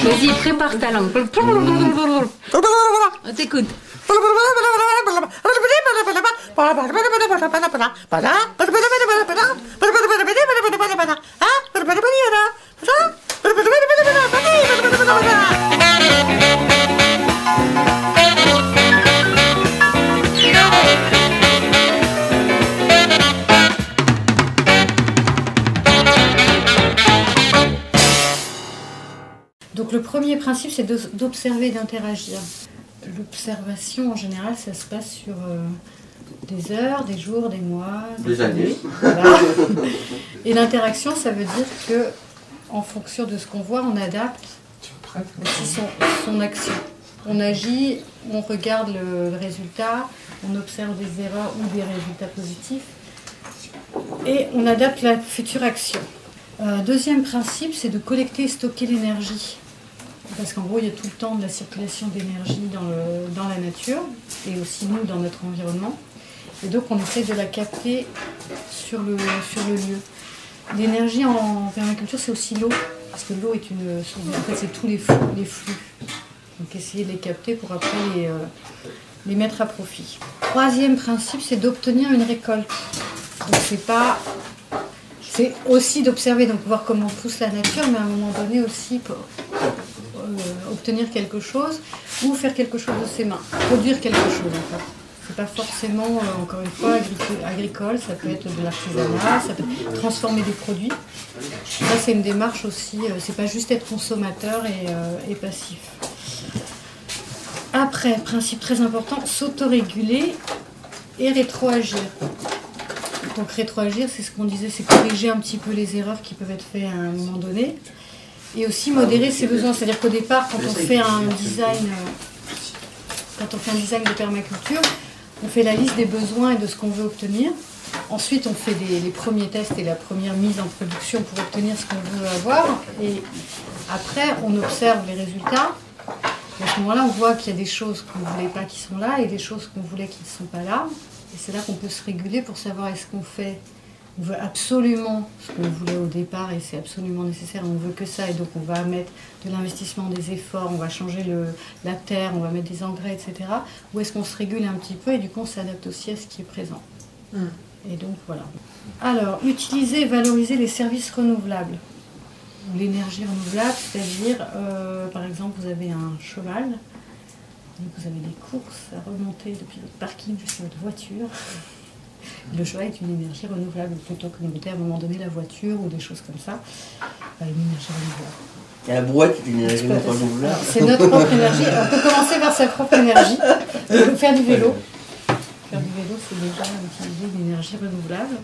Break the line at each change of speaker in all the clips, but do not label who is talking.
Vas-y, prépare ta langue. On t'écoute.
Donc le premier principe, c'est d'observer et d'interagir. L'observation, en général, ça se passe sur des heures, des jours, des mois,
des années.
Voilà. Et l'interaction, ça veut dire que, en fonction de ce qu'on voit, on adapte aussi son action. On agit, on regarde le résultat, on observe des erreurs ou des résultats positifs, et on adapte la future action. Deuxième principe, c'est de collecter et stocker l'énergie. Parce qu'en gros, il y a tout le temps de la circulation d'énergie dans la nature, et aussi nous, dans notre environnement. Et donc, on essaie de la capter sur le lieu. L'énergie en permaculture, c'est aussi l'eau, parce que l'eau est une source. En fait, c'est tous les flux. Donc, essayer de les capter pour après les mettre à profit. Troisième principe, c'est d'obtenir une récolte. Donc, c'est aussi d'observer, donc voir comment pousse la nature, mais à un moment donné aussi pour obtenir quelque chose ou faire quelque chose de ses mains, produire quelque chose en fait. C'est pas forcément, encore une fois, agricole, ça peut être de l'artisanat, ça peut être transformer des produits. Ça, c'est une démarche aussi, c'est pas juste être consommateur et passif. Après, principe très important, s'autoréguler et rétroagir. Donc rétroagir, c'est ce qu'on disait, c'est corriger un petit peu les erreurs qui peuvent être faites à un moment donné. Et aussi modérer ses besoins. C'est-à-dire qu'au départ, quand on fait un design de permaculture, on fait la liste des besoins et de ce qu'on veut obtenir. Ensuite, on fait les premiers tests et la première mise en production pour obtenir ce qu'on veut avoir. Et après, on observe les résultats. Et à ce moment-là, on voit qu'il y a des choses qu'on ne voulait pas qui sont là et des choses qu'on voulait qui ne sont pas là. Et c'est là qu'on peut se réguler pour savoir est-ce qu'on fait... On veut absolument ce qu'on voulait au départ et c'est absolument nécessaire, on veut que ça et donc on va mettre de l'investissement, des efforts, on va changer la terre, on va mettre des engrais, etc. Ou est-ce qu'on se régule un petit peu et du coup on s'adapte aussi à ce qui est présent. Et donc voilà. Alors, utiliser et valoriser les services renouvelables. L'énergie renouvelable, c'est-à-dire, par exemple, vous avez un cheval, donc vous avez des courses à remonter depuis votre parking jusqu'à votre voiture. Le cheval est une énergie renouvelable plutôt que de monter à un moment donné la voiture ou des choses comme ça. Une énergie renouvelable.
Et la brouette est une énergie renouvelable.
C'est notre propre énergie. On peut commencer par sa propre énergie. Faire du vélo. Faire du vélo, c'est déjà utiliser une énergie renouvelable.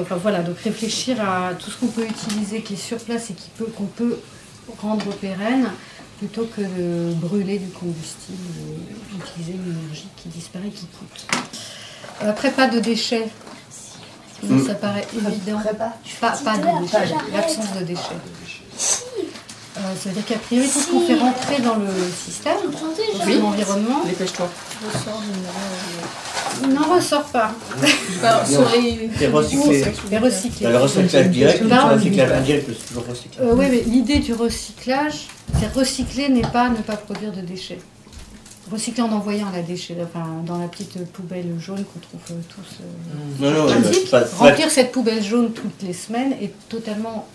Enfin voilà, donc réfléchir à tout ce qu'on peut utiliser qui est sur place et qu'on peut rendre pérenne plutôt que de brûler du combustible ou utiliser une énergie qui disparaît, qui coûte. Après, pas de déchets. Ça paraît évident. Pas de déchets. L'absence de déchets. Ça veut dire qu'à priori, tout ce qu'on fait rentrer dans le système, dans l'environnement, n'en ressort pas.
C'est recyclé.
Les recyclés.
Le recyclage direct, le recyclage indirect, c'est toujours recyclé.
Oui, mais l'idée du recyclage, c'est recycler n'est pas ne pas produire de déchets. Recycler en envoyant la déchet, enfin, dans la petite poubelle jaune qu'on trouve tous pratique. Remplir cette poubelle jaune toutes les semaines est totalement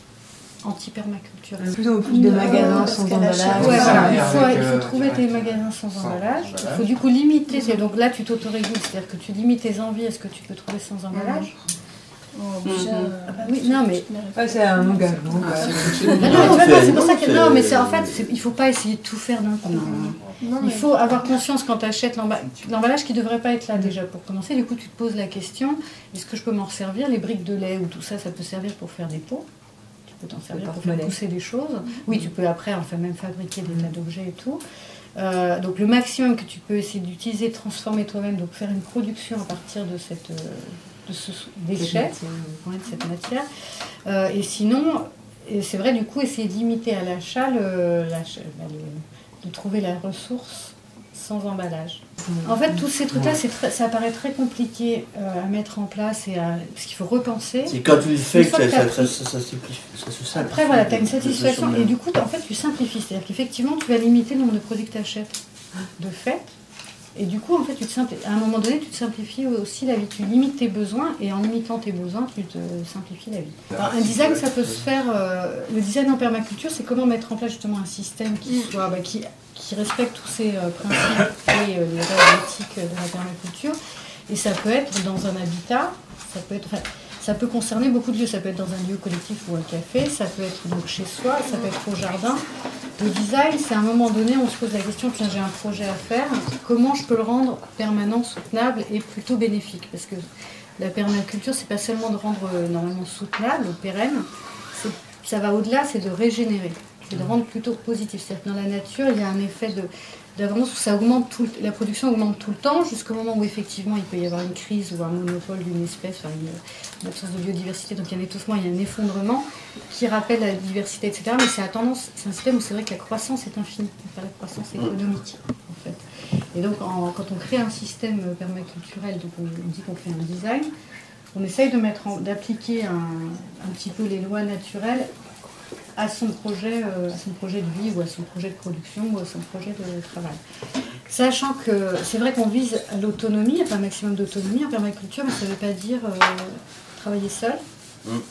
anti-permaculture.
Plutôt plus de magasins sans emballage.
Ouais, voilà. Il faut trouver des magasins sans emballage. Il faut du coup limiter. Donc là, tu t'autorégules, c'est-à-dire que tu limites tes envies à ce que tu peux trouver sans emballage. Oui, non mais
c'est un engagement.
C'est pour ça que non, mais en fait, il faut pas essayer de tout faire d'un coup. Il faut avoir conscience quand tu achètes l'emballage qui devrait pas être là déjà pour commencer. Du coup, tu te poses la question est-ce que je peux m'en servir? Les briques de lait ou tout ça, ça peut servir pour faire des pots. Tu peux t'en servir pour faire pousser des choses. Oui, tu peux après même fabriquer des tas d'objets et tout. Donc le maximum que tu peux essayer d'utiliser, transformer toi-même, donc faire une production à partir de ce déchet, de cette matière. Et sinon, c'est vrai, du coup, essayer de limiter à l'achat, de trouver la ressource sans emballage. En fait, tous ces trucs-là, ça paraît très compliqué à mettre en place parce qu'il faut repenser.
C'est quand tu le fais que ça se simplifie.
Après, voilà, tu as une satisfaction et du coup, en fait, tu simplifies. C'est-à-dire qu'effectivement, tu vas limiter le nombre de produits que tu achètes de fait. Et du coup, en fait, à un moment donné, tu te simplifies aussi la vie. Tu limites tes besoins et en limitant tes besoins, tu te simplifies la vie. Alors, un design, ça peut se faire... le design en permaculture, c'est comment mettre en place justement un système qui respecte tous ces principes et les règles éthiques de la permaculture. Et ça peut être dans un habitat, ça peut concerner beaucoup de lieux. Ça peut être dans un lieu collectif ou un café, ça peut être donc chez soi, ça peut être au jardin. Le design, c'est à un moment donné, on se pose la question, tiens, j'ai un projet à faire, comment je peux le rendre permanent, soutenable et plutôt bénéfique? Parce que la permaculture, c'est pas seulement de rendre normalement soutenable, pérenne, ça va au-delà, c'est de régénérer, c'est de rendre plutôt positif. C'est-à-dire que dans la nature, il y a un effet d'avance où ça augmente la production augmente tout le temps, jusqu'au moment où effectivement il peut y avoir une crise ou un monopole d'une espèce, une absence de biodiversité, donc il y a un étouffement, il y a un effondrement qui rappelle la diversité, etc. Mais c'est un système où c'est vrai que la croissance est infinie, pas la croissance économique en fait. Et donc quand on crée un système permaculturel, donc on dit qu'on fait un design, on essaye d'appliquer un petit peu les lois naturelles à son projet de vie ou à son projet de production ou à son projet de travail. Sachant que c'est vrai qu'on vise à l'autonomie, un maximum d'autonomie en permaculture, mais ça ne veut pas dire travailler seul,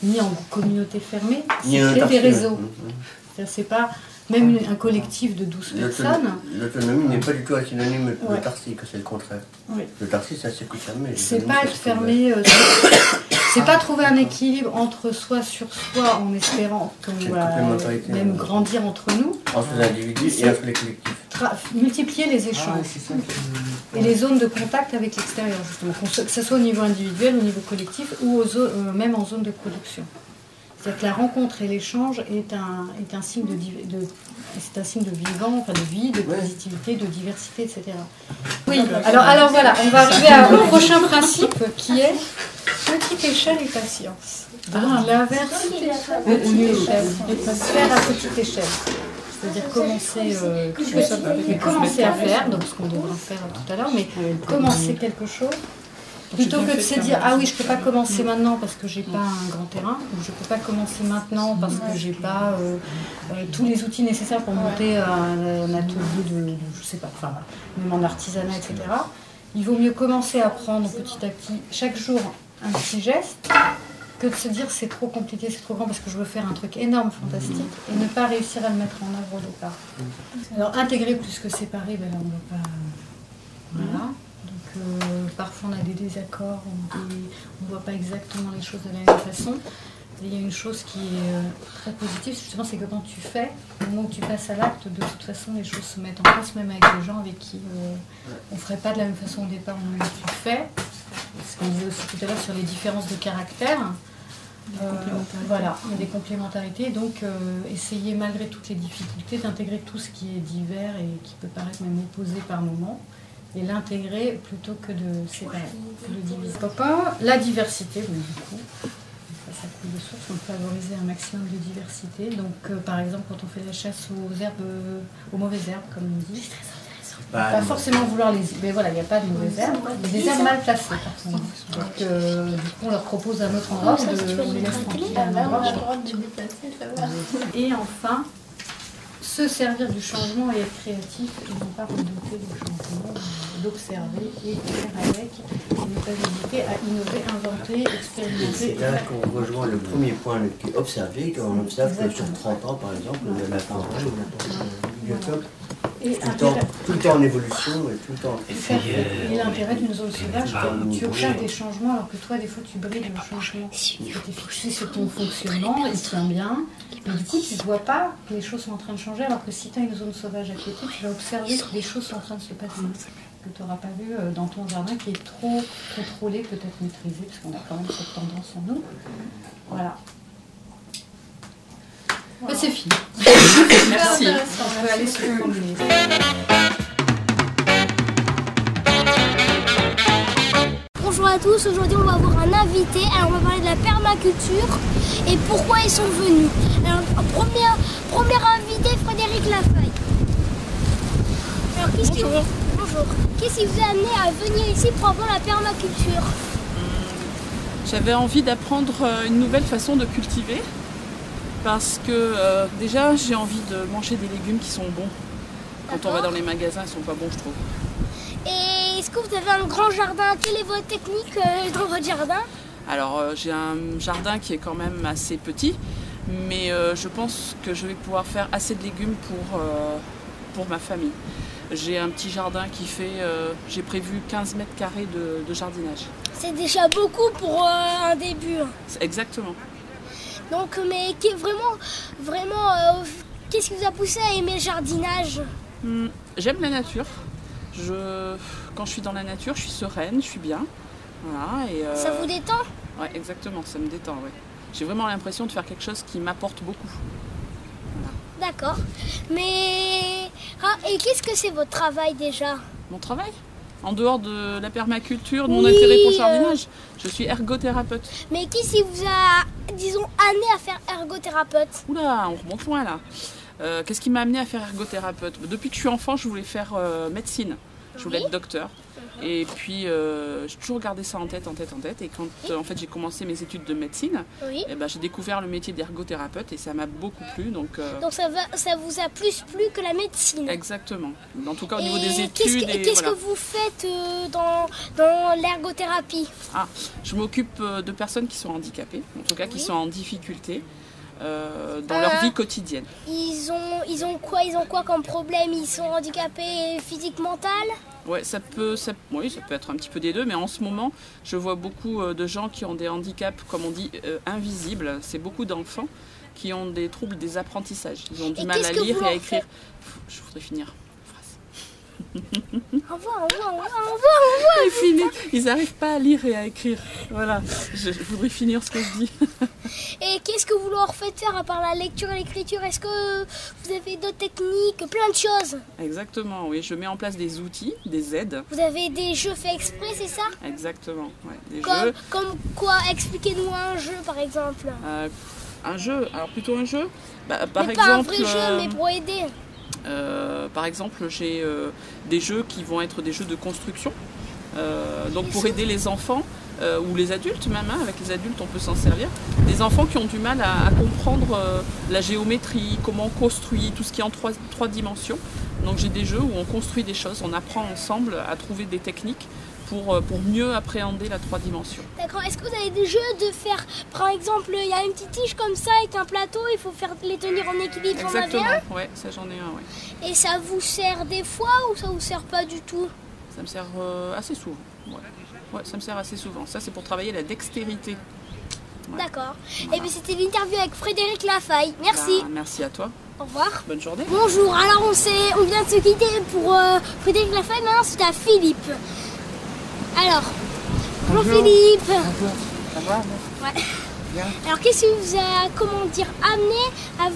ni en communauté fermée, c'est créer des réseaux. C'est pas même un collectif de 12 personnes.
L'autonomie n'est pas du tout synonyme de l'autarcie, que c'est le contraire.
Oui.
L'autarcie, c'est assez fermé.
C'est pas être fermé, c'est pas trouver un équilibre entre soi sur soi en espérant même grandir entre nous.
Entre les individus et entre les collectifs.
Multiplier les échanges et les zones de contact avec l'extérieur, justement, que ce soit au niveau individuel, au niveau collectif ou même en zone de production. C'est-à-dire que la rencontre et l'échange est un signe de vivant, enfin de vie, de positivité, de diversité, etc. Oui, alors voilà, on va arriver au prochain principe qui est petite échelle et patience. L'inverse, petite échelle, faire à petite échelle. C'est-à-dire commencer à faire, donc ce qu'on devra faire tout à l'heure, mais commencer quelque chose. Plutôt que de se dire, ah oui, je ne peux pas commencer maintenant parce que j'ai pas un grand terrain, ou je ne peux pas commencer maintenant parce que j'ai pas tous les outils nécessaires pour monter un atelier de je sais pas, enfin, même en artisanat, etc. Il vaut mieux commencer à prendre petit à petit, chaque jour, un petit geste, que de se dire c'est trop compliqué, c'est trop grand parce que je veux faire un truc énorme, fantastique, et ne pas réussir à le mettre en œuvre au départ. Alors intégrer plus que séparer, ben là on ne va pas... Voilà. Parfois on a des désaccords, on ne voit pas exactement les choses de la même façon. Et il y a une chose qui est très positive, justement, c'est que quand tu fais, au moment où tu passes à l'acte, de toute façon les choses se mettent en place, même avec des gens avec qui on ne ferait pas de la même façon au départ au moment où tu fais. Ce qu'on disait aussi tout à l'heure sur les différences de caractère. Voilà, il y a des complémentarités, donc essayer malgré toutes les difficultés d'intégrer tout ce qui est divers et qui peut paraître même opposé par moments. Et l'intégrer plutôt que de séparer, de diviser. La diversité, donc du coup, ça coule de source, on peut favoriser un maximum de diversité. Donc par exemple, quand on fait la chasse aux mauvaises herbes, comme on dit, pas forcément vouloir les... Mais voilà, il n'y a pas de mauvaises herbes, il y a des herbes mal placées par contre. Donc du coup, on leur propose un autre endroit, on les laisse tranquilles à un endroit. Et enfin, se servir du changement et être créatif et non pas redouter le changement, d'observer et de faire avec, et ne pas hésiter à innover, inventer, expérimenter.
C'est là qu'on rejoint le premier point qui est observer, quand on observe que sur 30 ans par exemple, la forêt ou n'importe biotope, tout le temps en évolution et tout le temps.
Et l'intérêt d'une zone sauvage, tu observes des changements alors que toi des fois tu brides le changement. Tu es fixé sur ton fonctionnement, il tient bien. Et du coup, tu ne vois pas que les choses sont en train de changer, alors que si tu as une zone sauvage à côté, tu vas observer que les choses sont en train de se passer, que tu n'auras pas vu dans ton jardin, qui est trop contrôlé, peut-être maîtrisé, parce qu'on a quand même cette tendance en nous. Voilà. Ben, c'est fini.
Merci.
On peut aller sur le premier.
Bonjour à tous, aujourd'hui on va avoir un invité, alors on va parler de la permaculture et pourquoi ils sont venus. Alors premier invité, Frédéric Lafaille. Alors qu'est-ce que... Bonjour. bonjour. Qu'est-ce qui vous a amené à venir ici pour apprendre la permaculture?
J'avais envie d'apprendre une nouvelle façon de cultiver parce que déjà j'ai envie de manger des légumes qui sont bons. Quand on va dans les magasins, ils sont pas bons, je trouve.
Et est-ce que vous avez un grand jardin? Quelle est votre technique dans votre jardin?
Alors j'ai un jardin qui est quand même assez petit, mais je pense que je vais pouvoir faire assez de légumes pour ma famille. J'ai un petit jardin qui fait, j'ai prévu 15 mètres carrés de jardinage.
C'est déjà beaucoup pour un début.
Exactement.
Donc, mais vraiment, qu'est-ce qui vous a poussé à aimer le jardinage?
J'aime la nature. Quand je suis dans la nature, je suis sereine, je suis bien. Voilà, et,
ça vous détend?
Ouais, exactement, ça me détend. Ouais. J'ai vraiment l'impression de faire quelque chose qui m'apporte beaucoup. Voilà.
D'accord. Mais et qu'est-ce que c'est votre travail déjà?
Mon travail? En dehors de la permaculture, de mon intérêt pour le jardinage, je suis ergothérapeute.
Mais qu'est-ce qui vous a, disons, amené à faire ergothérapeute?
Oula, on remonte loin là. Qu'est-ce qui m'a amené à faire ergothérapeute? Depuis que je suis enfant, je voulais faire médecine. Je voulais être docteur. Et puis, j'ai toujours gardé ça en tête. Et quand en fait, j'ai commencé mes études de médecine, et ben, j'ai découvert le métier d'ergothérapeute et ça m'a beaucoup plu. Donc
ça vous a plus plu que la médecine?
Exactement. En tout cas, au niveau des études.
Qu'est-ce que vous faites dans l'ergothérapie?
Je m'occupe de personnes qui sont handicapées, en tout cas qui sont en difficulté. Dans leur vie quotidienne. Ils
ont quoi comme problème? Ils sont handicapés physique, mental?
Ouais, ça peut être un petit peu des deux, mais en ce moment, je vois beaucoup de gens qui ont des handicaps, comme on dit, invisibles. C'est beaucoup d'enfants qui ont des troubles des apprentissages. Ils ont du mal à lire et à écrire. Je voudrais finir.
Au revoir.
Ils n'arrivent pas à lire et à écrire. Voilà, je voudrais finir ce que je dis.
Et qu'est-ce que vous leur faites faire à part la lecture et l'écriture? Est-ce que vous avez d'autres techniques, plein de choses?
Exactement, oui. Je mets en place des outils, des aides.
Vous avez des jeux faits exprès, c'est ça?
Exactement, ouais. Des
jeux. Comme quoi? Expliquez-nous un jeu, par exemple.
Un jeu? Alors plutôt un jeu? Par
mais
exemple,
pas un vrai jeu, mais pour aider.
Par exemple, j'ai des jeux qui vont être des jeux de construction. Donc pour aider les enfants ou les adultes même, avec les adultes on peut s'en servir. Des enfants qui ont du mal à comprendre la géométrie, comment on construit, tout ce qui est en trois dimensions. Donc j'ai des jeux où on construit des choses, on apprend ensemble à trouver des techniques pour mieux appréhender la 3 dimensions.
D'accord. Est-ce que vous avez des jeux de faire, par exemple, il y a une petite tige comme ça avec un plateau, il faut faire les tenir en équilibre?
Exactement, ouais, ça j'en ai un, ouais.
Et ça vous sert des fois ou ça vous sert pas du tout?
Ça me sert assez souvent, ouais, ça me sert assez souvent. Ça c'est pour travailler la dextérité.
Ouais. D'accord. Voilà. Et bien c'était l'interview avec Frédéric Lafaille. Merci.
Merci à toi.
Au revoir.
Bonne journée.
Bonjour, alors on vient de se quitter pour Frédéric Lafaille, maintenant c'est à Philippe. Alors, bonjour Philippe.
Bonjour. Ça va?
Ouais.
Bien.
Alors qu'est-ce qui vous a amené à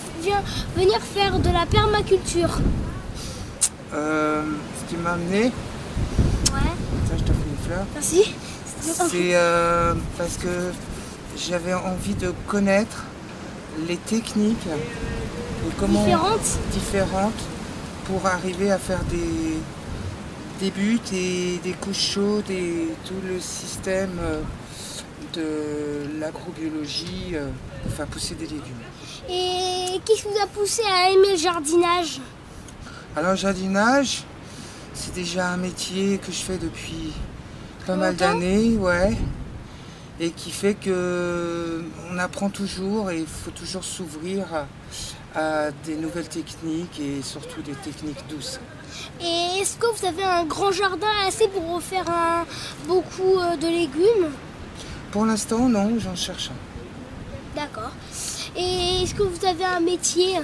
venir faire de la permaculture?
Ce qui m'a amené, ça je te fais une fleur.
Merci.
C'est parce que j'avais envie de connaître les techniques et comment différentes pour arriver à faire des buts et des couches chaudes et tout le système de l'agrobiologie pour faire pousser des légumes.
Et qu'est-ce qui vous a poussé à aimer le jardinage?
Alors le jardinage, c'est déjà un métier que je fais depuis pas mal d'années, ouais, et qui fait que on apprend toujours et il faut toujours s'ouvrir à des nouvelles techniques et surtout des techniques douces.
Et est-ce que vous avez un grand jardin assez pour faire beaucoup de légumes?
Pour l'instant, non, j'en cherche un.
D'accord. Et est-ce que vous avez un métier?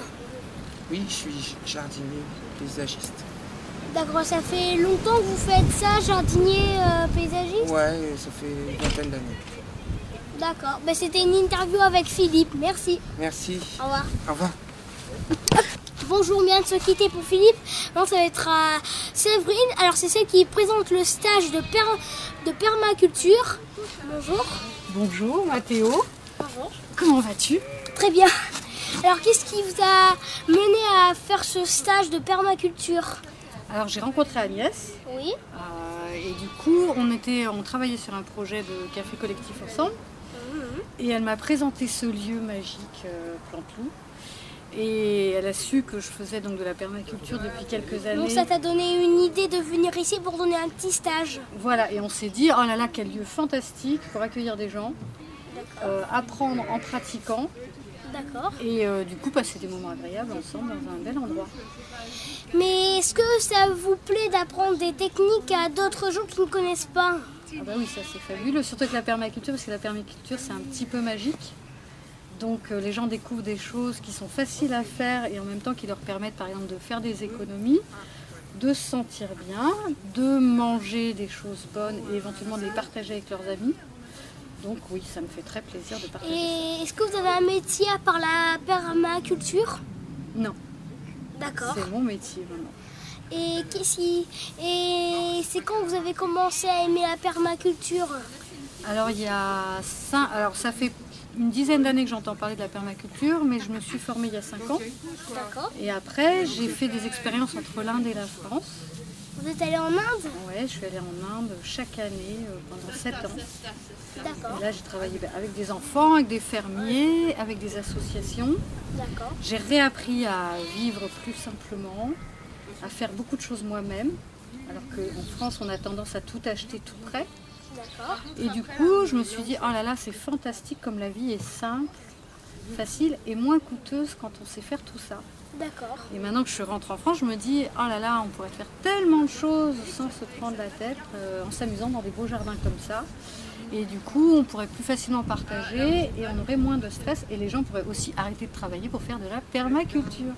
Oui, je suis jardinier, paysagiste.
D'accord, ça fait longtemps que vous faites ça, jardinier, paysagiste?
Ouais, ça fait une vingtaine d'années.
D'accord, ben, c'était une interview avec Philippe, merci.
Merci.
Au revoir.
Au revoir.
Bonjour, on vient de se quitter pour Philippe. Non, ça va être à Séverine. Alors c'est celle qui présente le stage de permaculture. Bonjour.
Bonjour Mathéo.
Bonjour.
Comment vas-tu?
Très bien. Alors qu'est-ce qui vous a mené à faire ce stage de permaculture?
Alors j'ai rencontré Agnès.
Oui.
Et du coup, on travaillait sur un projet de café collectif ensemble. Et elle m'a présenté ce lieu magique, Plantelou. Et elle a su que je faisais donc de la permaculture depuis quelques années.
Donc ça t'a donné une idée de venir ici pour donner un petit stage.
Voilà, et on s'est dit, oh là là, quel lieu fantastique pour accueillir des gens, apprendre en pratiquant.
D'accord.
Et du coup, passer des moments agréables ensemble dans un bel endroit.
Mais est-ce que ça vous plaît d'apprendre des techniques à d'autres gens qui ne connaissent pas?
Ah bah oui, ça c'est fabuleux, surtout avec la permaculture, parce que la permaculture c'est un petit peu magique. Donc les gens découvrent des choses qui sont faciles à faire et en même temps qui leur permettent par exemple de faire des économies, de se sentir bien, de manger des choses bonnes et éventuellement de les partager avec leurs amis. Donc oui, ça me fait très plaisir de partager
Et est-ce que vous avez un métier à part la permaculture?
ça. Non,
D'accord.
c'est mon métier vraiment.
Et c'est quand vous avez commencé à aimer la permaculture?
Alors ça fait une dizaine d'années que j'entends parler de la permaculture, mais je me suis formée il y a 5 ans.
D'accord.
Et après, j'ai fait des expériences entre l'Inde et la France.
Vous êtes allé en Inde?
Ouais, je suis allée en Inde chaque année pendant 7 ans.
D'accord.
Et là, j'ai travaillé avec des enfants, avec des fermiers, avec des associations.
D'accord.
J'ai réappris à vivre plus simplement, à faire beaucoup de choses moi-même. Alors qu'en France, on a tendance à tout acheter tout prêt.
D'accord.
Et du coup, je me suis dit, oh là là, c'est fantastique comme la vie est simple, facile et moins coûteuse quand on sait faire tout ça.
D'accord.
Et maintenant que je rentre en France, je me dis, oh là là, on pourrait faire tellement de choses sans se prendre la tête, en s'amusant dans des beaux jardins comme ça. Et du coup, on pourrait plus facilement partager et on aurait moins de stress. Et les gens pourraient aussi arrêter de travailler pour faire de la permaculture.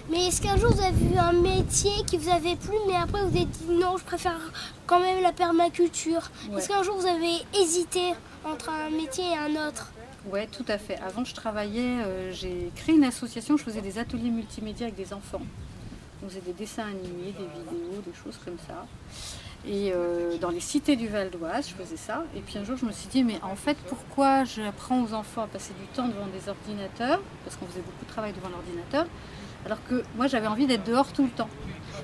Mais est-ce qu'un jour vous avez vu un métier qui vous avait plu, mais après vous avez dit non, je préfère quand même la permaculture?
Ouais.
Est-ce qu'un jour vous avez hésité entre un métier et un autre?
Ouais, tout à fait. Avant, je travaillais, j'ai créé une association, je faisais des ateliers multimédia avec des enfants. On faisait des dessins animés, des vidéos, des choses comme ça. Et dans les cités du Val d'Oise, je faisais ça. Et puis un jour, je me suis dit, mais en fait, pourquoi j'apprends aux enfants à passer du temps devant des ordinateurs? Parce qu'on faisait beaucoup de travail devant l'ordinateur. Alors que moi, j'avais envie d'être dehors tout le temps.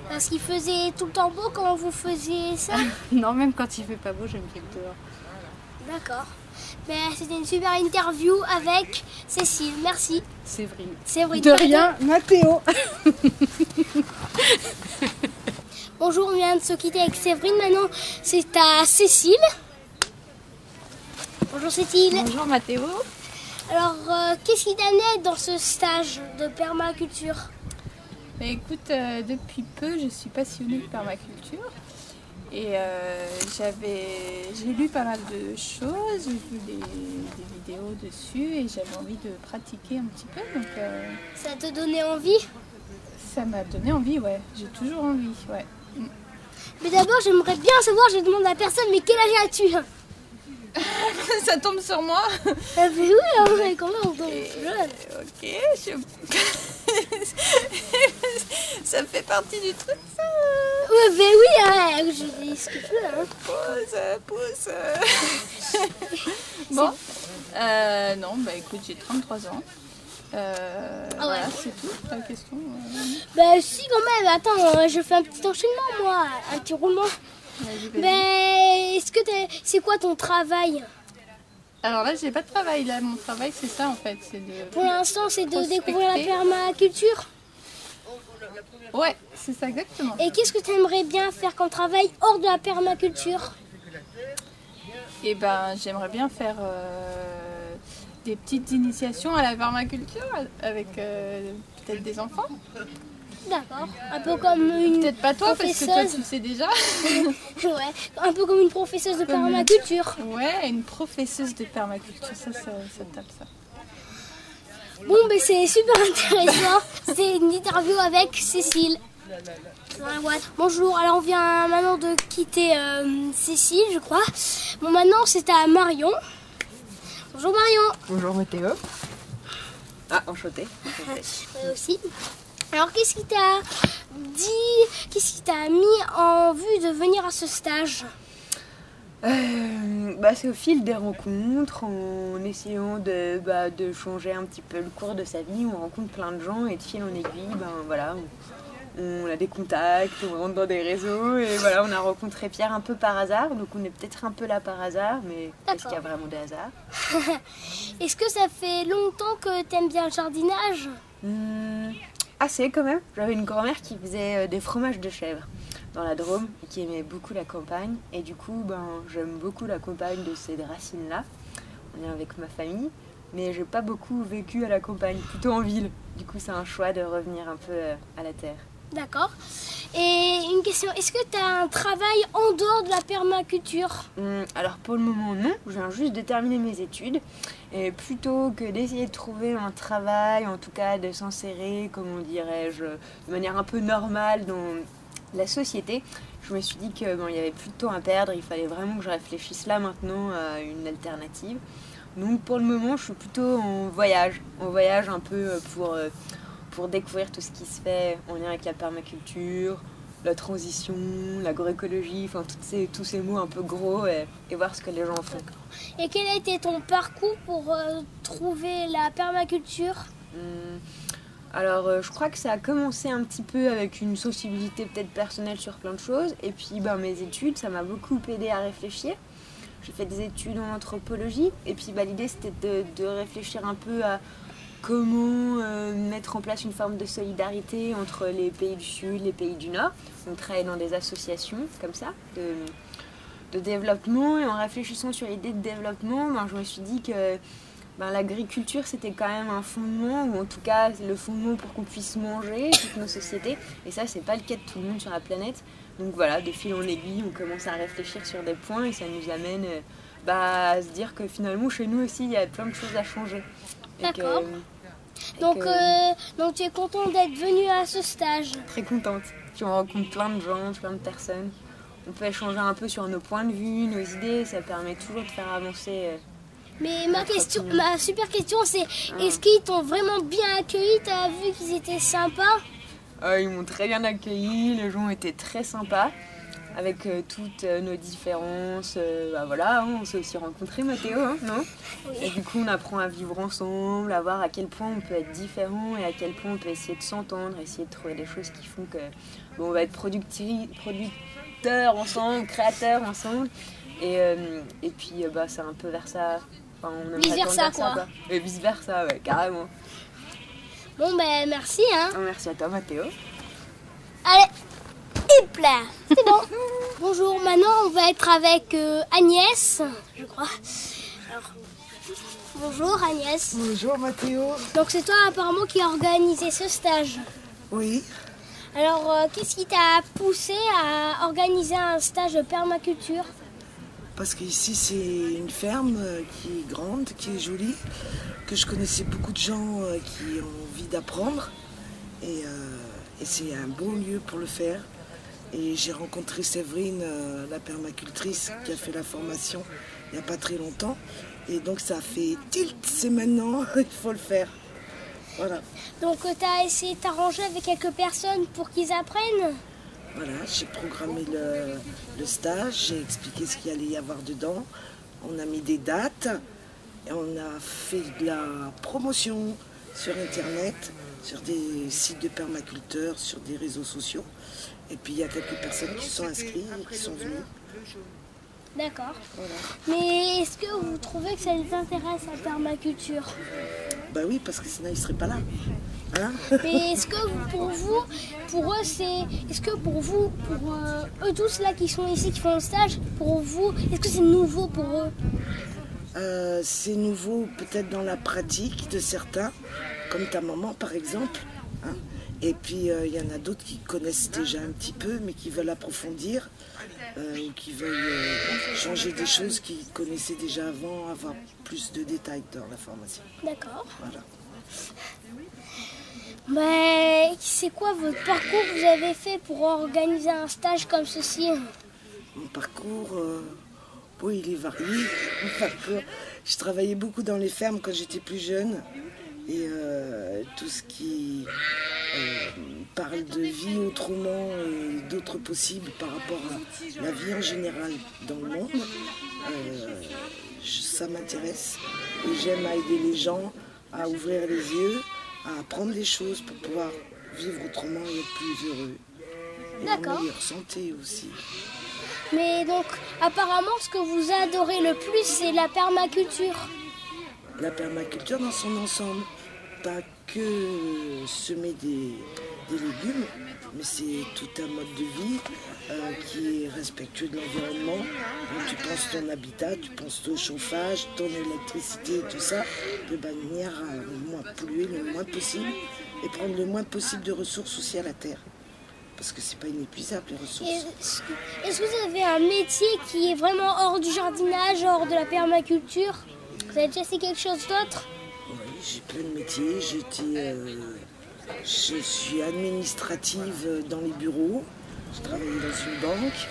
Parce qu'il faisait tout le temps beau quand vous faisiez ça?
Non, même quand il fait pas beau, j'aime bien être dehors.
D'accord. Ben, c'était une super interview avec Cécile. Merci.
Séverine.
Séverine.
De rien, Mathéo.
Bonjour, on vient de se quitter avec Séverine. Maintenant, c'est à Cécile. Bonjour Cécile.
Bonjour Mathéo.
Alors, qu'est-ce qui t'a amené dans ce stage de permaculture?
Bah, écoute, depuis peu, je suis passionnée de permaculture. Et j'ai lu pas mal de choses, j'ai vu des vidéos dessus et j'avais envie de pratiquer un petit peu. Donc,
Ça te donnait envie?
ça m'a donné envie, ouais. J'ai toujours envie, ouais.
Mais d'abord, j'aimerais bien savoir, je demande à la personne, mais quel âge as-tu?
Ça tombe sur moi.
Mais oui, on est quand même jeune.
Ok, ça fait partie du truc, ça.
Ouais, mais oui, ouais, je dis ce que je veux. Hein.
Pousse. Bon, non, bah écoute, j'ai 33 ans. Voilà, c'est tout, pas de question.
Bah si, quand même, attends, je fais un petit enchaînement, moi, un petit roulement. Mais est-ce que c'est quoi ton travail?
Alors là, j'ai pas de travail, là, mon travail c'est ça en fait.
Pour l'instant, c'est de
prospecter.
découvrir la permaculture.
Ouais, c'est ça exactement.
Et qu'est-ce que tu aimerais bien faire comme travail hors de la permaculture?
Et ben, j'aimerais bien faire des petites initiations à la permaculture avec peut-être des enfants.
D'accord. Un peu comme une
Peut-être pas toi parce que toi
professeuse.
tu le sais déjà.
Ouais, un peu comme une professeuse de permaculture.
Ouais, une professeuse de permaculture, ça tape ça.
Bon, ben c'est super intéressant. C'est une interview avec Cécile. Bonjour, alors on vient maintenant de quitter Cécile, je crois. Bon, maintenant c'est à Marion. Bonjour Marion.
Bonjour Mathéo.
Ah, enchanté.
Moi aussi. Alors qu'est-ce qui t'a dit, qu'est-ce qui t'a mis en vue de venir à ce stage?
C'est au fil des rencontres, en essayant de changer un petit peu le cours de sa vie, on rencontre plein de gens et de fil en aiguille, voilà, On a des contacts, on rentre dans des réseaux et voilà, on a rencontré Pierre un peu par hasard, donc on est peut-être un peu là par hasard, mais est-ce qu'il y a vraiment des hasards?
Est-ce que ça fait longtemps que tu aimes bien le jardinage?
Assez quand même. J'avais une grand-mère qui faisait des fromages de chèvre dans la Drôme et qui aimait beaucoup la campagne, et du coup j'aime beaucoup la campagne de ces racines-là. On est avec ma famille, mais j'ai pas beaucoup vécu à la campagne, plutôt en ville. Du coup c'est un choix de revenir un peu à la terre.
D'accord. Et une question, est-ce que tu as un travail en dehors de la permaculture?
Alors pour le moment non, je viens juste de terminer mes études. Et plutôt que d'essayer de trouver un travail, en tout cas de s'insérer, comment dirais-je, de manière un peu normale dans la société, je me suis dit qu'il y avait plus de temps à perdre, il fallait vraiment que je réfléchisse là maintenant à une alternative. Donc pour le moment je suis plutôt en voyage un peu pour découvrir tout ce qui se fait en lien avec la permaculture, la transition, l'agroécologie, enfin tous ces mots un peu gros et voir ce que les gens en font.
Et quel a été ton parcours pour trouver la permaculture?
Alors je crois que ça a commencé un petit peu avec une sensibilité peut-être personnelle sur plein de choses, et puis mes études, ça m'a beaucoup aidé à réfléchir. J'ai fait des études en anthropologie, et puis l'idée c'était de réfléchir un peu à comment mettre en place une forme de solidarité entre les pays du Sud, les pays du Nord. On travaille dans des associations comme ça, de développement, et en réfléchissant sur l'idée de développement, je me suis dit que l'agriculture c'était quand même un fondement, ou en tout cas le fondement pour qu'on puisse manger toutes nos sociétés, et ça c'est pas le cas de tout le monde sur la planète. Donc voilà, de fil en aiguille, on commence à réfléchir sur des points, et ça nous amène à se dire que finalement chez nous aussi il y a plein de choses à changer.
D'accord. Donc tu es contente d'être venue à ce stage?
Très contente. Tu rencontres plein de gens, plein de personnes. On peut échanger un peu sur nos points de vue, nos idées, ça permet toujours de faire avancer.
Mais ma super question c'est, est-ce qu'ils t'ont vraiment bien accueilli? T'as vu qu'ils étaient sympas?
Ils m'ont très bien accueilli, les gens étaient très sympas. Avec toutes nos différences, voilà, on s'est aussi rencontrés, Mathéo, non? Oui. Et du coup, on apprend à vivre ensemble, à voir à quel point on peut être différent et à quel point on peut essayer de s'entendre, essayer de trouver des choses qui font que on va être producteurs ensemble, créateurs ensemble. Et puis, c'est un peu vers ça. On
vice versa, quoi.
Et vice versa, ouais, carrément.
Bon, merci, hein.
Merci à toi, Mathéo.
Allez. Hop là, c'est bon. Bonjour, maintenant on va être avec Agnès, je crois. Alors, bonjour Agnès.
Bonjour Mathéo.
Donc c'est toi apparemment qui a organisé ce stage.
Oui.
Alors qu'est-ce qui t'a poussé à organiser un stage de permaculture?
Parce qu'ici c'est une ferme qui est grande, qui est jolie, que je connaissais beaucoup de gens qui ont envie d'apprendre, et c'est un bon lieu pour le faire. Et j'ai rencontré Séverine, la permacultrice, qui a fait la formation il n'y a pas très longtemps. Et donc ça a fait tilt, c'est maintenant, il faut le faire. Voilà.
Donc tu as essayé de t'arranger avec quelques personnes pour qu'ils apprennent?
Voilà, j'ai programmé le stage, j'ai expliqué ce qu'il allait y avoir dedans. On a mis des dates, et on a fait de la promotion sur Internet, sur des sites de permaculteurs, sur des réseaux sociaux. Et puis il y a quelques personnes qui sont inscrites et qui sont venues.
D'accord. Voilà. Mais est-ce que vous trouvez que ça les intéresse la permaculture?
Bah oui, parce que sinon ils ne seraient pas là. Hein?
Mais est-ce que pour eux, est-ce que pour vous, pour eux tous là qui sont ici, qui font le stage, pour vous, est-ce que c'est nouveau pour eux?
C'est nouveau peut-être dans la pratique de certains, comme ta maman par exemple. Hein? Et puis il y en a d'autres qui connaissent déjà un petit peu, mais qui veulent approfondir, ou qui veulent changer des choses qu'ils connaissaient déjà avant, avoir plus de détails dans la formation.
D'accord.
Voilà.
C'est quoi votre parcours que vous avez fait pour organiser un stage comme ceci?
Mon parcours, il est varié. Mon parcours, je travaillais beaucoup dans les fermes quand j'étais plus jeune. Et tout ce qui parle de vie autrement et d'autres possibles par rapport à la vie en général dans le monde, ça m'intéresse. Et j'aime aider les gens à ouvrir les yeux, à apprendre des choses pour pouvoir vivre autrement et être plus heureux.
D'accord.
Et meilleure santé aussi.
Mais donc, apparemment, ce que vous adorez le plus, c'est la permaculture.
La permaculture dans son ensemble. Pas que semer des légumes, mais c'est tout un mode de vie qui est respectueux de l'environnement. Donc, tu penses ton habitat, tu penses ton chauffage, ton électricité, tout ça, de manière à le moins polluer le moins possible et prendre le moins possible de ressources aussi à la terre. Parce que c'est pas inépuisable les ressources.
Est-ce que vous avez un métier qui est vraiment hors du jardinage, hors de la permaculture? Vous avez déjà fait quelque chose d'autre?
Oui, j'ai plein de métiers. Je suis administrative dans les bureaux. Je travaille dans une banque.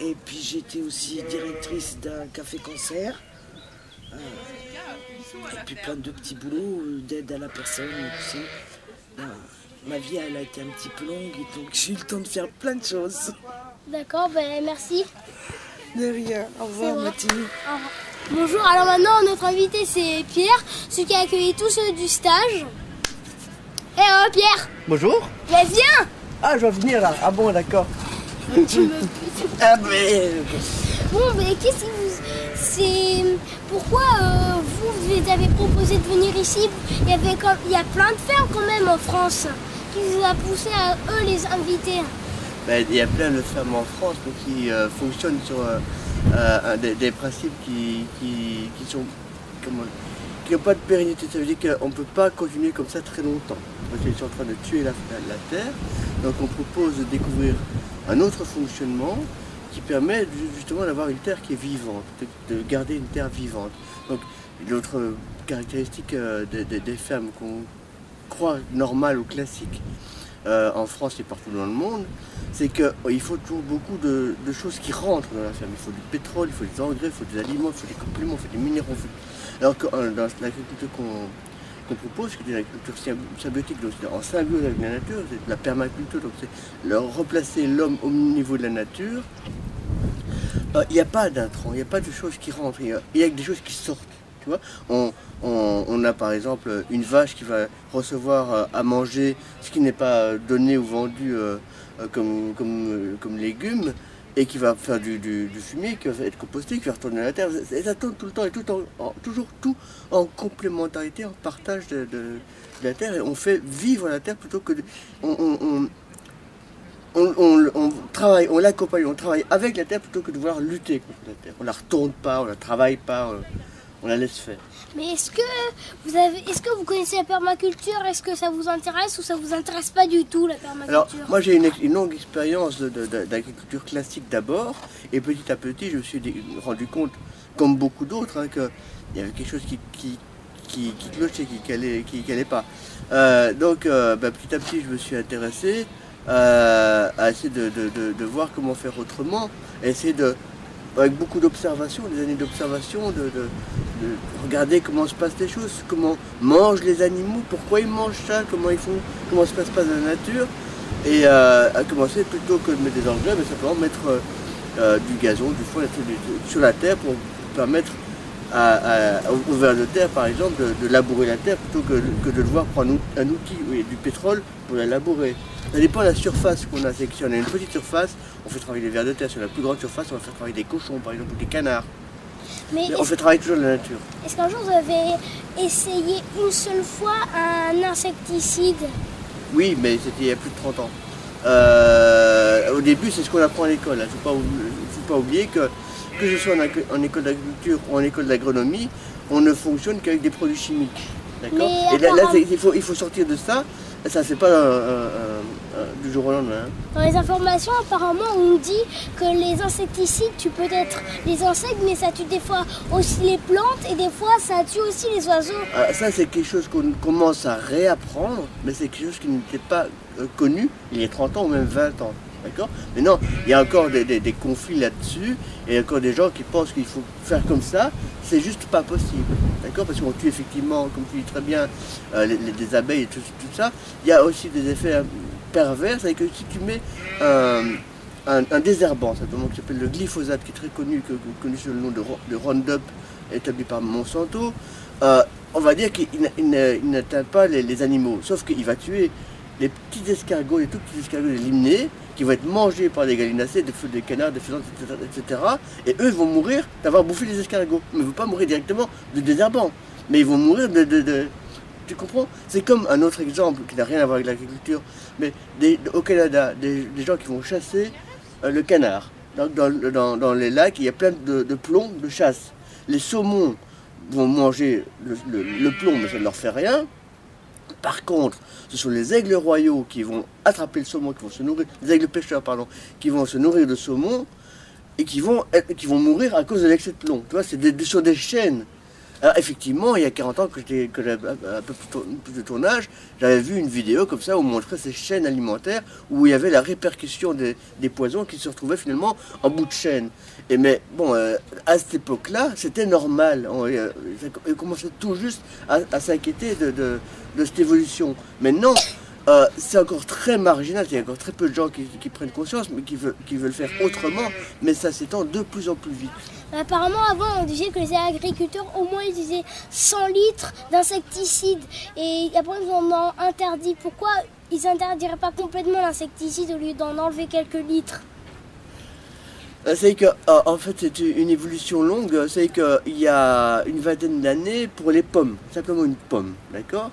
Et puis j'étais aussi directrice d'un café-concert. Et puis plein de petits boulots d'aide à la personne. Tu sais. Ma vie, elle a été un petit peu longue et donc j'ai eu le temps de faire plein de choses.
D'accord, ben merci.
De rien. Au revoir, Mathilde.
Bonjour, alors maintenant notre invité c'est Pierre, celui qui a accueilli tous ceux du stage. Eh oh Pierre!
Bonjour.
Mais viens!
Ah, je vais venir là. Ah bon, d'accord.
Ah mais...
Bon, mais qu'est-ce que vous... C'est... Pourquoi vous avez proposé de venir ici? Il y a plein de fermes quand même en France. Qui vous a poussé à eux les inviter?
Ben, il y a plein de fermes en France qui fonctionnent sur des principes qui n'ont pas de pérennité. Ça veut dire qu'on ne peut pas continuer comme ça très longtemps. Parce qu'ils sont en train de tuer la terre. Donc on propose de découvrir un autre fonctionnement qui permet justement d'avoir une terre qui est vivante, de garder une terre vivante. Donc l'autre caractéristique des fermes qu'on croit normales ou classiques en France et partout dans le monde, c'est qu'il faut toujours beaucoup de choses qui rentrent dans la ferme. Il faut du pétrole, il faut des engrais, il faut des aliments, il faut des compléments, il faut des minéraux. Alors que dans l'agriculture qu'on propose, c'est de l'agriculture symbiotique, donc c'est en symbiose avec la nature, c'est de la permaculture, donc c'est replacer l'homme au niveau de la nature. Il n'y a pas d'intrants, il n'y a pas de choses qui rentrent, il y a des choses qui sortent. Tu vois, on a par exemple une vache qui va recevoir à manger ce qui n'est pas donné ou vendu comme légumes et qui va faire du fumier, qui va être composté, qui va retourner à la terre. Et ça tourne tout le temps et toujours tout en complémentarité, en partage de la terre. Et on fait vivre la terre plutôt que on travaille, on l'accompagne, on travaille avec la terre plutôt que de vouloir lutter contre la terre. On la retourne pas, on la travaille pas. On la laisse faire. Mais
est-ce que vous connaissez la permaculture? Est-ce que ça vous intéresse ou ça vous intéresse pas du tout la permaculture?
Alors moi j'ai une longue expérience d'agriculture classique d'abord, et petit à petit je me suis rendu compte, comme beaucoup d'autres, hein, qu'il y avait quelque chose qui clochait, qui n'allait pas. Donc petit à petit je me suis intéressé à essayer de voir comment faire autrement, essayer avec beaucoup d'observations, des années d'observation, de regarder comment se passent les choses, comment mangent les animaux, pourquoi ils mangent ça, comment se passe dans la nature, et à commencer plutôt que de mettre des engrais, mais simplement mettre du gazon, du foin sur la terre pour permettre aux vers de terre, par exemple, de labourer la terre plutôt que de devoir prendre un outil, du pétrole, pour la labourer. Ça dépend de la surface qu'on a. Si on a une petite surface, on fait travailler les vers de terre. Sur la plus grande surface, on va faire travailler des cochons, par exemple, ou des canards. Mais on fait travailler toujours la nature.
Est-ce qu'un jour vous avez essayé une seule fois un insecticide?
Oui, mais c'était il y a plus de 30 ans. Au début, c'est ce qu'on apprend à l'école. Il ne faut pas oublier que je sois en école d'agriculture ou en école d'agronomie, on ne fonctionne qu'avec des produits chimiques. D'accord? Et là, il faut sortir de ça. Ça ne fait pas du jour au lendemain.
Dans les informations, apparemment, on dit que les insecticides tuent peut-être les insectes, mais ça tue des fois aussi les plantes et des fois ça tue aussi les oiseaux.
Ça, c'est quelque chose qu'on commence à réapprendre, mais c'est quelque chose qui n'était pas connu il y a 30 ans ou même 20 ans. D'accord? Mais non, il y a encore des conflits là-dessus, et il y a encore des gens qui pensent qu'il faut faire comme ça. C'est juste pas possible. D'accord? Parce qu'on tue effectivement, comme tu dis très bien, des abeilles et tout ça. Il y a aussi des effets pervers, c'est que si tu mets un désherbant, simplement, qui s'appelle le glyphosate, qui est très connu sous le nom de Roundup, établi par Monsanto, on va dire qu'il n'atteint pas les animaux, sauf qu'il va tuer les petits escargots, les tout petits escargots des limnés, qui vont être mangés par des gallinacés, des canards, des faisantes, etc. Et eux vont mourir d'avoir bouffé les escargots. Mais ils ne vont pas mourir directement de désherbant, mais ils vont mourir de... Tu comprends? C'est comme un autre exemple qui n'a rien à voir avec l'agriculture, mais au Canada, des gens qui vont chasser le canard. Dans les lacs, il y a plein de plombs de chasse. Les saumons vont manger le plomb, mais ça ne leur fait rien. Par contre, ce sont les aigles royaux qui vont attraper le saumon, qui vont se nourrir, les aigles pêcheurs, pardon, qui vont se nourrir de saumon et qui vont mourir à cause de l'excès de plomb. Tu vois, c'est sur des chaînes. Alors effectivement, il y a 40 ans que j'avais un peu plus de tournage, j'avais vu une vidéo comme ça où on montrait ces chaînes alimentaires où il y avait la répercussion des poisons qui se retrouvaient finalement en bout de chaîne. Et mais bon, à cette époque-là, c'était normal. On commençait tout juste à s'inquiéter de cette évolution. Maintenant, c'est encore très marginal, il y a encore très peu de gens qui prennent conscience, mais qui veulent faire autrement, mais ça s'étend de plus en plus vite.
Apparemment, avant, on disait que les agriculteurs, au moins, utilisaient 100 litres d'insecticides. Et après, ils en ont interdit. Pourquoi ils n'interdiraient pas complètement l'insecticide au lieu d'en enlever quelques litres?
C'est que, en fait, c'est une évolution longue. C'est qu'il y a une vingtaine d'années, pour les pommes, simplement une pomme, d'accord,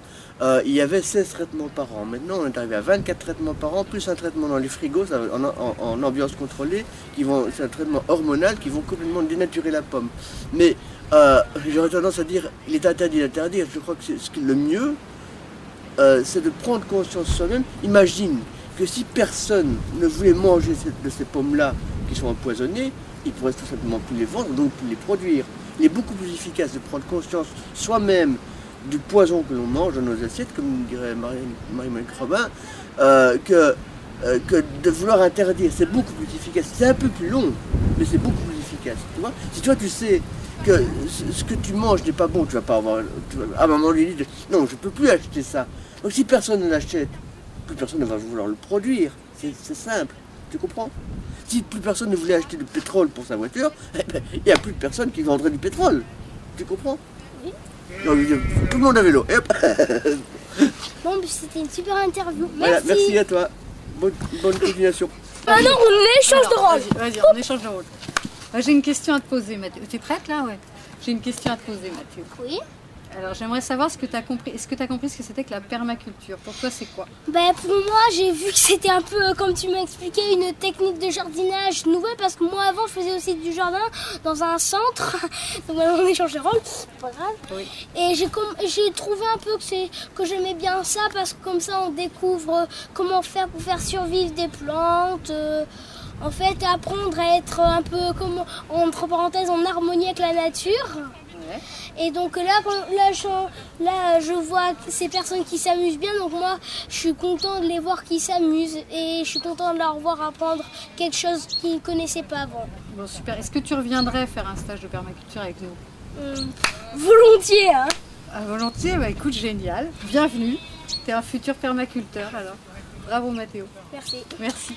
il y avait 16 traitements par an. Maintenant, on est arrivé à 24 traitements par an, plus un traitement dans les frigos, en ambiance contrôlée, c'est un traitement hormonal qui vont complètement dénaturer la pomme. Mais j'aurais tendance à dire, il est interdit d'interdire. Je crois que le mieux, c'est de prendre conscience soi-même. Imagine que si personne ne voulait manger de ces pommes-là qui sont empoisonnées, ils pourraient tout simplement plus les vendre, donc plus les produire. Il est beaucoup plus efficace de prendre conscience soi-même du poison que l'on mange dans nos assiettes, comme dirait Marie-Monique Robin, que de vouloir interdire. C'est beaucoup plus efficace. C'est un peu plus long, mais c'est beaucoup plus efficace. Tu vois, si toi tu sais que ce que tu manges n'est pas bon, tu vas pas avoir... à un moment lui dit, non, je ne peux plus acheter ça. Donc si personne ne l'achète, plus personne ne va vouloir le produire. C'est simple, tu comprends? Si plus personne ne voulait acheter du pétrole pour sa voiture, eh ben, il n'y a plus de personne qui vendrait du pétrole. Tu comprends? Oui. Donc, tout le monde à vélo.
Bon, c'était une super interview. Merci.
Voilà, merci à toi. Bonne continuation.
Maintenant, on échange de rôle.
Vas-y, on échange de rôle. J'ai une question à te poser, Mathieu. T'es prête là? Ouais. J'ai une question à te poser, Mathieu.
Oui.
Alors, j'aimerais savoir ce que tu as compris. Est-ce que tu as compris ce que c'était que la permaculture? Pour toi, c'est quoi?
Ben, pour moi, j'ai vu que c'était un peu, comme tu m'as expliqué, une technique de jardinage nouvelle. Parce que moi, avant, je faisais aussi du jardin dans un centre. Donc, maintenant, on échange de rôle. C'est pas grave. Oui. Et j'ai trouvé un peu que j'aimais bien ça. Parce que comme ça, on découvre comment faire pour faire survivre des plantes. En fait, apprendre à être un peu, comme, entre parenthèses, en harmonie avec la nature. Et donc là, je vois ces personnes qui s'amusent bien, donc moi je suis content de les voir qui s'amusent et je suis content de leur voir apprendre quelque chose qu'ils ne connaissaient pas avant.
Bon, super. Est-ce que tu reviendrais faire un stage de permaculture avec nous?
Volontiers, hein.
Volontiers, bah écoute, génial. Bienvenue. Tu es un futur permaculteur alors. Bravo Mathéo.
Merci.
Merci.